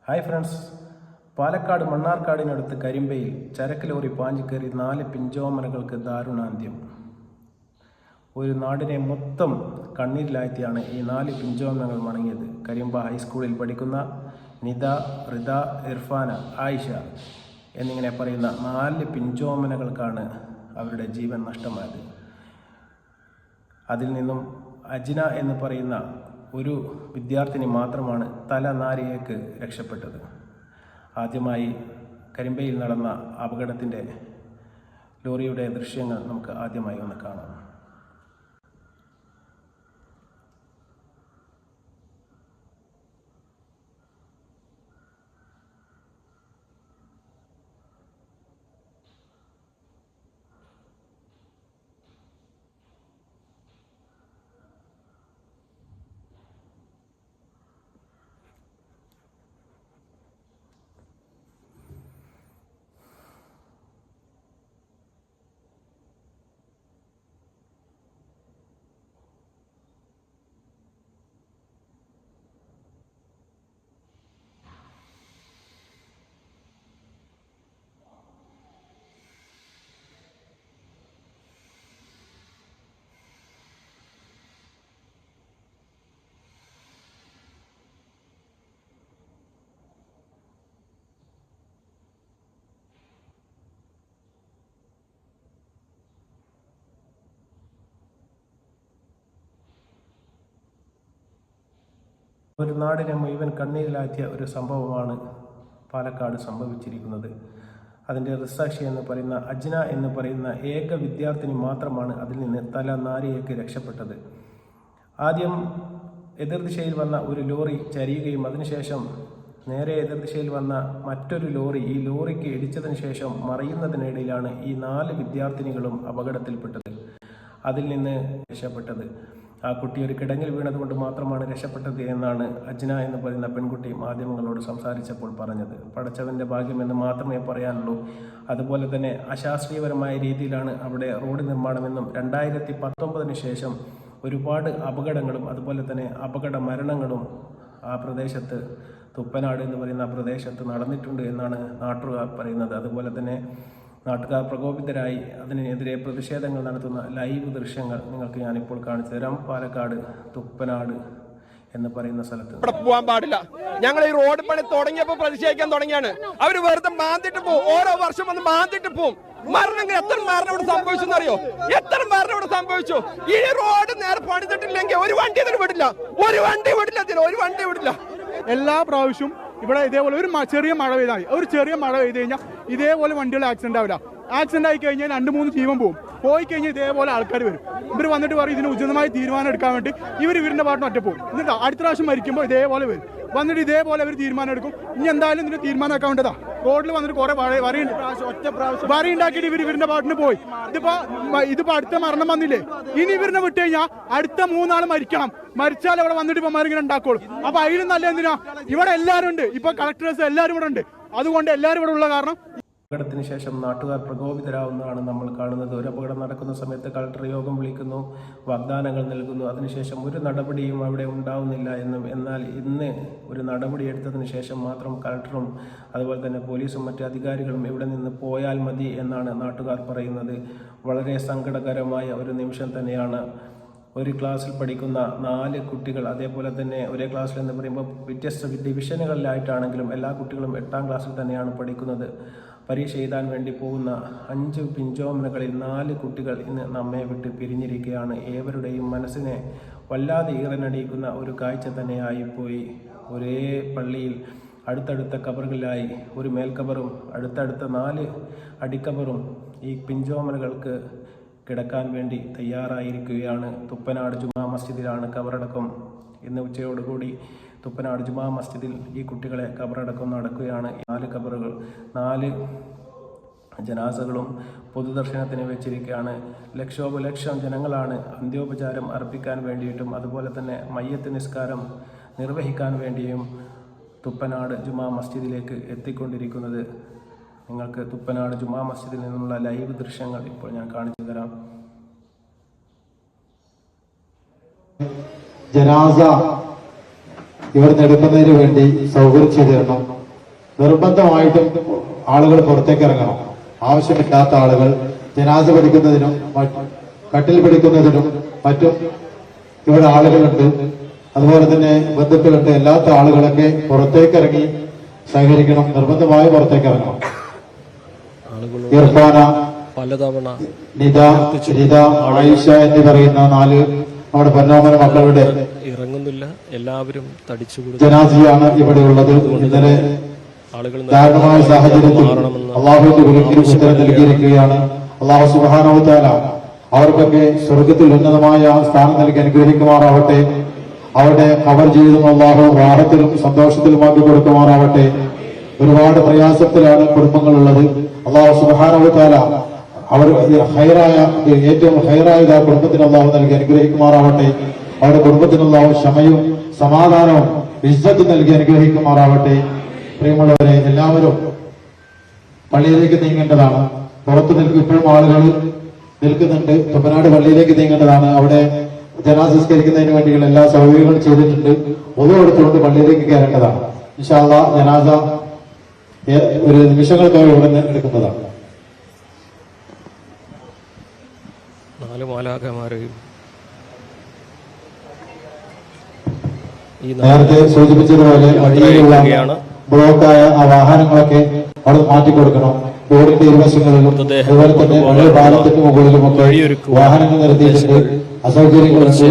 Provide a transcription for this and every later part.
Hi friends, Palakkad മണ്ണാർക്കാടിനടുത്ത് കരിമ്പയിൽ ചരക്ക് lorry പാഞ്ഞുകയറി 4 പിഞ്ചോമനകൾക്ക് ദാരുണാന്ത്യം. ഒരു നാടിനെ മൊത്തം കണ്ണീരിലാഴ്ത്തിയാണ് ഈ 4 പിഞ്ചോമനകൾ മടങ്ങിയത്. കരിമ്പ ഹൈസ്കൂളിൽ പഠിക്കുന്ന നിദ, റിദ, ഇർഫാന, ആയിഷ എന്നിങ്ങനെ പറയുന്ന 4 പിഞ്ചോമനകൾക്കാണ് അവരുടെ ജീവൻ നഷ്ടമായത്. അതിൽ നിന്നും അജ്ന എന്ന് പറയുന്ന ഒരു വിദ്യാർത്ഥിനി മാത്രമാണ് തലനാരിഴയ്ക്ക് രക്ഷപ്പെട്ടത്. ആദ്യമായി കരിമ്പയിൽ നടന്ന അപകടത്തിൻ്റെ ലോറിയുടെ ദൃശ്യങ്ങൾ നമുക്ക് ആദ്യമായി ഒന്ന് കാണാം. ഒരു നാടിനെ മുഴുവൻ കണ്ണീരിലാക്കിയ ഒരു സംഭവമാണ് പാലക്കാട് സംഭവിച്ചിരിക്കുന്നത്. അതിൻ്റെ ദൃക്സാക്ഷി എന്ന് പറയുന്ന അജ്ന എന്ന് പറയുന്ന ഏക വിദ്യാർത്ഥിനി മാത്രമാണ് അതിൽ നിന്ന് തലനാരിഴയ്ക്ക് രക്ഷപ്പെട്ടത്. ആദ്യം എതിർദിശയിൽ വന്ന ഒരു ലോറി ചരിയുകയും അതിനുശേഷം നേരെ എതിർദിശയിൽ വന്ന മറ്റൊരു ലോറി ഈ ലോറിക്ക് ഇടിച്ചതിന് ശേഷം മറിയുന്നതിനിടയിലാണ് ഈ 4 വിദ്യാർത്ഥിനികളും അപകടത്തിൽപ്പെട്ടത്. അതിൽ നിന്ന് രക്ഷപ്പെട്ടത് ആ കുട്ടി ഒരു കിടങ്ങിൽ വീണതുകൊണ്ട് മാത്രമാണ് രക്ഷപ്പെട്ടത് എന്നാണ് അജ്ന എന്ന് പറയുന്ന പെൺകുട്ടി മാധ്യമങ്ങളോട് സംസാരിച്ചപ്പോൾ പറഞ്ഞത്. പടച്ചവൻ്റെ ഭാഗ്യമെന്ന് മാത്രമേ പറയാനുള്ളൂ. അതുപോലെ തന്നെ അശാസ്ത്രീയപരമായ രീതിയിലാണ് അവിടെ റോഡ് നിർമ്മാണമെന്നും 2019 ശേഷം ഒരുപാട് അപകടങ്ങളും അതുപോലെ തന്നെ അപകട മരണങ്ങളും ആ പ്രദേശത്ത് തുപ്പനാട് എന്ന് പറയുന്ന പ്രദേശത്ത് നടന്നിട്ടുണ്ട് എന്നാണ് നാട്ടുകാർ പറയുന്നത്. അതുപോലെ തന്നെ നാട്ടുകാർ പ്രകോപിതരായി അതിനെതിരെ പ്രതിഷേധങ്ങൾ നടത്തുന്ന ലൈവ് ദൃശ്യങ്ങൾ നിങ്ങൾക്ക് ഞാനിപ്പോൾ കാണിച്ചു തരാം. പാലക്കാട് തുപ്പനാട് എന്ന് പറയുന്ന സ്ഥലത്ത് ഇവിടെ പോകാൻ പാടില്ല. ഞങ്ങൾ ഈ റോഡ് പണി തുടങ്ങിയപ്പോൾ പ്രതിഷേധിക്കാൻ തുടങ്ങിയാണ്. അവര് വെറുതെ മാന്തിട്ട് പോകും, ഓരോ വർഷം വന്ന് മാന്തിട്ട് പോകും. മരണം എത്ര മരണം ഇവിടെ സംഭവിച്ചു അറിയോ? എത്ര മരണം ഇവിടെ സംഭവിച്ചു? ഈ റോഡ് നേരെ പണിതിട്ടില്ലെങ്കിൽ ഒരു വണ്ടി അതിന് വിടില്ല, ഒരു വണ്ടി വിടില്ല. എല്ലാ പ്രാവശ്യവും ഇവിടെ ഇതേപോലെ ഒരു ചെറിയ മഴ പെയ്താൽ കഴിഞ്ഞാൽ ഇതേപോലെ വണ്ടികൾ ആക്സിഡന്റ് ആവില്ല. ആക്സിഡന്റ് ആയി കഴിഞ്ഞാൽ 2-3 ജീവൻ പോയി കഴിഞ്ഞാൽ ഇതേപോലെ ആൾക്കാർ വരും. ഇവർ വന്നിട്ട് പറയും ഇതിന് ഉചിതമായ തീരുമാനം എടുക്കാൻ വേണ്ടി ഇവരുടെ പാട്ടിന് ഒറ്റ പോകും. എന്നിട്ട് അടുത്ത പ്രാവശ്യം മരിക്കുമ്പോൾ ഇതേപോലെ വരും. വന്നിട്ട് ഇതേപോലെ അവർ തീരുമാനം എടുക്കും. ഇനി എന്തായാലും ഇതിന് തീരുമാനമാക്കാൻ വേണ്ടതാ. റോഡിൽ വന്നിട്ട് കുറെ വറി ഉണ്ടാക്കിയിട്ട് ഇവരുടെ പാട്ടിന് പോയി. ഇതിപ്പോ അടുത്ത മരണം വന്നില്ലേ, ഇനി ഇവരിനെ വിട്ട് കഴിഞ്ഞാൽ അടുത്ത 3 ആൾ മരിച്ചാൽ ഇവിടെ വന്നിട്ട് ഇപ്പൊ ഇങ്ങനെ ഉണ്ടാക്കോളും. അപ്പൊ അതിലും നല്ല എന്തിനാ ഇവിടെ എല്ലാവരും ഉണ്ട്. ഇപ്പൊ കളക്ടേഴ്സ് എല്ലാവരും ഇവിടെ ഉണ്ട്. അതുകൊണ്ട് എല്ലാവരും ഇവിടെ ഉള്ള കാരണം അപകടത്തിന് ശേഷം നാട്ടുകാർ പ്രകോപിതരാവുന്നതാണ് നമ്മൾ കാണുന്നത്. ഒരു അപകടം നടക്കുന്ന സമയത്ത് കളക്ടർ യോഗം വിളിക്കുന്നു, വാഗ്ദാനങ്ങൾ നൽകുന്നു, അതിനുശേഷം ഒരു നടപടിയും അവിടെ ഉണ്ടാവുന്നില്ല എന്നും. എന്നാൽ ഇന്ന് ഒരു നടപടി എടുത്തതിന് ശേഷം മാത്രം കളക്ടറും അതുപോലെ തന്നെ പോലീസും മറ്റ് അധികാരികളും ഇവിടെ നിന്ന് പോയാൽ മതി എന്നാണ് നാട്ടുകാർ പറയുന്നത്. വളരെ സങ്കടകരമായ ഒരു നിമിഷം തന്നെയാണ്. ഒരു ക്ലാസ്സിൽ പഠിക്കുന്ന 4 കുട്ടികൾ, അതേപോലെ തന്നെ ഒരേ ക്ലാസ്സിൽ എന്ന് പറയുമ്പോൾ വ്യത്യസ്ത ഡിവിഷനുകളിലായിട്ടാണെങ്കിലും എല്ലാ കുട്ടികളും 8ാം ക്ലാസ്സിൽ തന്നെയാണ് പഠിക്കുന്നത്. പരീക്ഷ എഴുതാൻ വേണ്ടി പോകുന്ന 5 പിഞ്ചോമനകളിൽ 4 കുട്ടികൾ ഇന്ന് നമ്മെ വിട്ട് പിരിഞ്ഞിരിക്കുകയാണ്. ഏവരുടെയും മനസ്സിനെ വല്ലാതെ ഈറനടിയിക്കുന്ന ഒരു കാഴ്ച തന്നെയായിപ്പോയി. ഒരേ പള്ളിയിൽ അടുത്തടുത്ത കബറുകളിലായി ഒരു മേൽക്കബറും അടുത്തടുത്ത 4 അടിക്കബറും ഈ പിഞ്ചോമനകൾക്ക് കിടക്കാൻ വേണ്ടി തയ്യാറായിരിക്കുകയാണ്. തുപ്പനാട് ജുമാ മസ്ജിദിലാണ് കബറടക്കം. ഇന്ന് ഉച്ചയോടുകൂടി തുപ്പനാട് ജുമാ മസ്ജിദിൽ ഈ കുട്ടികളെ കബറടക്കം നടക്കുകയാണ്. 4 കബറുകൾ, 4 ജനാസകളും പൊതുദർശനത്തിന് വെച്ചിരിക്കുകയാണ്. ലക്ഷോപലക്ഷം ജനങ്ങളാണ് അന്ത്യോപചാരം അർപ്പിക്കാൻ വേണ്ടിയിട്ടും അതുപോലെ തന്നെ മയ്യത്ത് നിസ്കാരം നിർവഹിക്കാൻ വേണ്ടിയും തുപ്പനാട് ജുമാ മസ്ജിദിലേക്ക് എത്തിക്കൊണ്ടിരിക്കുന്നത്. നിങ്ങൾക്ക് തുപ്പനാട് ജുമാ മസ്ജിദിൽ നിന്നുള്ള ലൈവ് ദൃശ്യങ്ങൾ ഇപ്പോൾ ഞാൻ കാണിച്ചു തരാം. ജനാസ ഇവിടുന്ന് എടുക്കുന്നതിന് വേണ്ടി സൗകര്യം ചെയ്തു തരണം. നിർബന്ധമായിട്ടും ആളുകൾ പുറത്തേക്ക് ഇറങ്ങണം. ആവശ്യമില്ലാത്ത ആളുകൾ ജനാസ പഠിക്കുന്നതിനും കട്ടിൽ പിടിക്കുന്നതിനും മറ്റും ഇവിടെ ആളുകളുണ്ട്. അതുപോലെ തന്നെ ബന്ധുക്കളുണ്ട്. അല്ലാത്ത ആളുകളൊക്കെ പുറത്തേക്ക് ഇറങ്ങി സഹകരിക്കണം. നിർബന്ധമായി പുറത്തേക്ക് ഇറങ്ങണം. ഇർഫാന, നിദ, രിത, ആയിഷ എന്നീ പറയുന്ന 4 നമ്മുടെ പൊന്നോമന മക്കളുടെ ഇറങ്ങുന്നില്ല. എല്ലാവരും ജനാസിയാണ് ഇവിടെ ഉള്ളത്. ഇന്നലെ ദാരുണമായ സാഹചര്യത്തിൽ അള്ളാഹുവിന്റെ വിളിക്ക് ഉത്തരം നൽകിയിരിക്കുകയാണ്. അള്ളാഹു സുബ്ഹാനഹു വ തആല അവർക്കൊക്കെ സ്വർഗത്തിൽ ഉന്നതമായ സ്ഥാനം നൽകി അനുഗ്രഹിക്കുമാറാവട്ടെ. അവരുടെ ഖബർ ജീവിതം അള്ളാഹു റാഹത്തിലും സന്തോഷത്തിലുമാക്കി കൊടുക്കുമാറാവട്ടെ. ഒരുപാട് പ്രയാസത്തിലാണ് കുടുംബങ്ങളുള്ളത്. അള്ളാഹു സുബ്ഹാനഹു വ തആല അവർ ഏറ്റവും ഹൈറായ കുടുംബത്തിന് അള്ളാഹു നൽകി അനുഗ്രഹിക്കുമാറാവട്ടെ. അവരുടെ കുടുംബത്തിന് അള്ളാഹു ക്ഷമയും സമാധാനവും ഇസ്സത്തും നൽകി അനുഗ്രഹിക്കുമാറാവട്ടെ. പ്രിയമുള്ളവരെ, എല്ലാവരും പള്ളിയിലേക്ക് നീങ്ങേണ്ടതാണ്. പുറത്ത് ഇപ്പോഴും ആളുകൾ നിൽക്കുന്നുണ്ട്. തുമ്പനാട് പള്ളിയിലേക്ക് നീങ്ങേണ്ടതാണ്. അവിടെ ജനാസംസ്കരിക്കുന്നതിന് വേണ്ടിയുള്ള എല്ലാ സൗകര്യങ്ങളും ചെയ്തിട്ടുണ്ട്. ഒന്നു എടുത്തുകൊണ്ട് പള്ളിയിലേക്ക് കയറേണ്ടതാണ്. ഇൻഷാ അല്ലാഹ് ജനാസ ഒരു നിമിഷങ്ങൾക്കായി ഇവിടെ നിന്ന് എടുക്കുന്നതാണ്. 4 മാലാഖമാരെയും നേരത്തെ സൂചിപ്പിച്ചതുപോലെ വഴിയിലുള്ള ബ്ലോക്കായ ആ വാഹനങ്ങളൊക്കെ അവിടെ മാറ്റിക്കൊടുക്കണം. റോഡിന്റെ ഇരുവശങ്ങളിലും അതുപോലെ തന്നെ വലിയ പാലത്തിന് മുകളിലുമൊക്കെ വാഹനങ്ങൾ നിർത്തിയിട്ടുണ്ട്. അസൗകര്യങ്ങളുണ്ട്.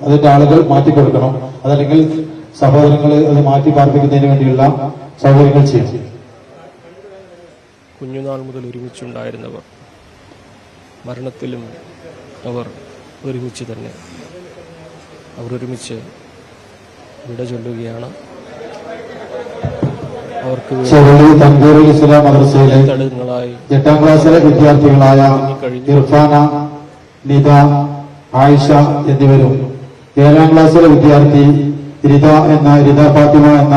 അതിന്റെ ആളുകൾ മാറ്റിക്കൊടുക്കണം. അതല്ലെങ്കിൽ സഹോദരങ്ങൾ അത് മാറ്റി പാർപ്പിക്കുന്നതിന് വേണ്ടിയുള്ള സൗകര്യങ്ങൾ ചെയ്യും. കുഞ്ഞുനാൾ മുതൽ ഒരുമിച്ചുണ്ടായിരുന്നവർ മരണത്തിലും അവർ ഒരുമിച്ച് തന്നെ അവരൊരുമിച്ച് വിട ചൊല്ലുകയാണ്. അവർക്ക് തൻവീറുൽ ഇസ്ലാം മദ്രസയിലെ 8ാം ക്ലാസ്സിലെ വിദ്യാർത്ഥികളായ ഇർഫാന, നിദ, ആയിഷ എന്നിവരും 7ാം ക്ലാസ്സിലെ വിദ്യാർത്ഥി റിദ ഫാത്തിമ എന്ന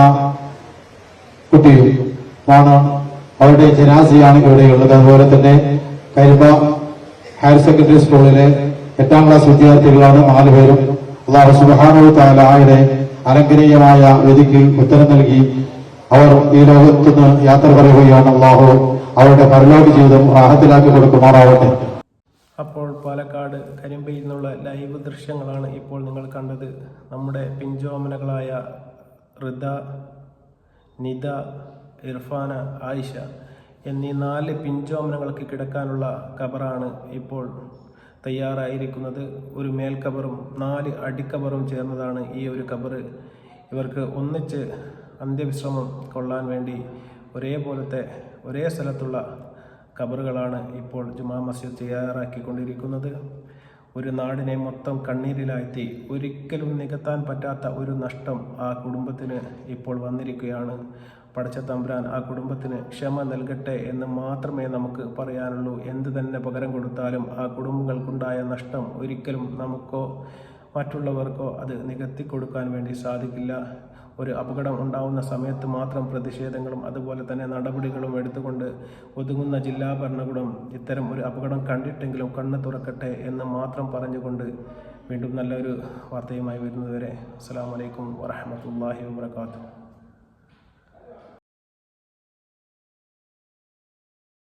കുട്ടിയും ആണ്. അവരുടെ ജനാസിയാണ് ഇവിടെയുള്ളത്. അതുപോലെ തന്നെ കരിമ്പ ഹയർ സെക്കൻഡറി സ്കൂളിലെ 8ാം ക്ലാസ് വിദ്യാർത്ഥികളാണ് 4 പേരും. അല്ലാഹു സുബ്ഹാനഹു വ തആലയുടെ അലംഘനീയമായ വിധിക്ക് ഉത്തരം നൽകി അവർ ഈ ലോകത്ത് നിന്ന് യാത്ര പറയുകയാണ്. അല്ലാഹു അവരുടെ പരലോക ജീവിതം റാഹത്തിലാക്കി കൊടുക്കുമാറാവട്ടെ. അപ്പോൾ പാലക്കാട് കരിമ്പയിൽ നിന്നുള്ള ലൈവ് ദൃശ്യങ്ങളാണ് ഇപ്പോൾ നിങ്ങൾ കണ്ടത്. നമ്മുടെ പിഞ്ചോമനകളായ റിദ, നിദ, ഇർഫാന, ആയിഷ എന്നീ 4 പിഞ്ചോമനങ്ങൾക്ക് കിടക്കാനുള്ള ഖബറാണ് ഇപ്പോൾ തയ്യാറായിരിക്കുന്നത്. ഒരു മേൽക്കബറും 4 അടിക്കബറും ചേർന്നതാണ് ഈ ഒരു ഖബറ്. ഇവർക്ക് ഒന്നിച്ച് അന്ത്യവിശ്രമം കൊള്ളാൻ വേണ്ടി ഒരേ സ്ഥലത്തുള്ള ഖബറുകളാണ് ഇപ്പോൾ ജുമാ മസ്ജിദ് തയ്യാറാക്കിക്കൊണ്ടിരിക്കുന്നത്. ഒരു നാടിനെ മൊത്തം കണ്ണീരിലാഴ്ത്തി ഒരിക്കലും നികത്താൻ പറ്റാത്ത ഒരു നഷ്ടം ആ കുടുംബത്തിന് ഇപ്പോൾ വന്നിരിക്കുകയാണ്. പടച്ച തമ്പുരാൻ ആ കുടുംബത്തിന് ക്ഷമ നൽകട്ടെ എന്ന് മാത്രമേ നമുക്ക് പറയാനുള്ളൂ. എന്ത് തന്നെ പകരം കൊടുത്താലും ആ കുടുംബങ്ങൾക്കുണ്ടായ നഷ്ടം ഒരിക്കലും നമുക്കോ മറ്റുള്ളവർക്കോ അത് നികത്തി കൊടുക്കാൻ വേണ്ടി സാധിക്കില്ല. ഒരു അപകടം ഉണ്ടാവുന്ന സമയത്ത് മാത്രം പ്രതിഷേധങ്ങളും അതുപോലെ തന്നെ നടപടികളും എടുത്തുകൊണ്ട് ഒതുങ്ങുന്ന ജില്ലാ ഭരണകൂടം ഇത്തരം ഒരു അപകടം കണ്ടിട്ടെങ്കിലും കണ്ണ് തുറക്കട്ടെ എന്ന് മാത്രം പറഞ്ഞുകൊണ്ട് വീണ്ടും നല്ലൊരു വാർത്തയുമായി വരുന്നതുവരെ അസ്സലാമു അലൈക്കും വറഹ്മത്തുള്ളാഹി വബറകാതുഹു.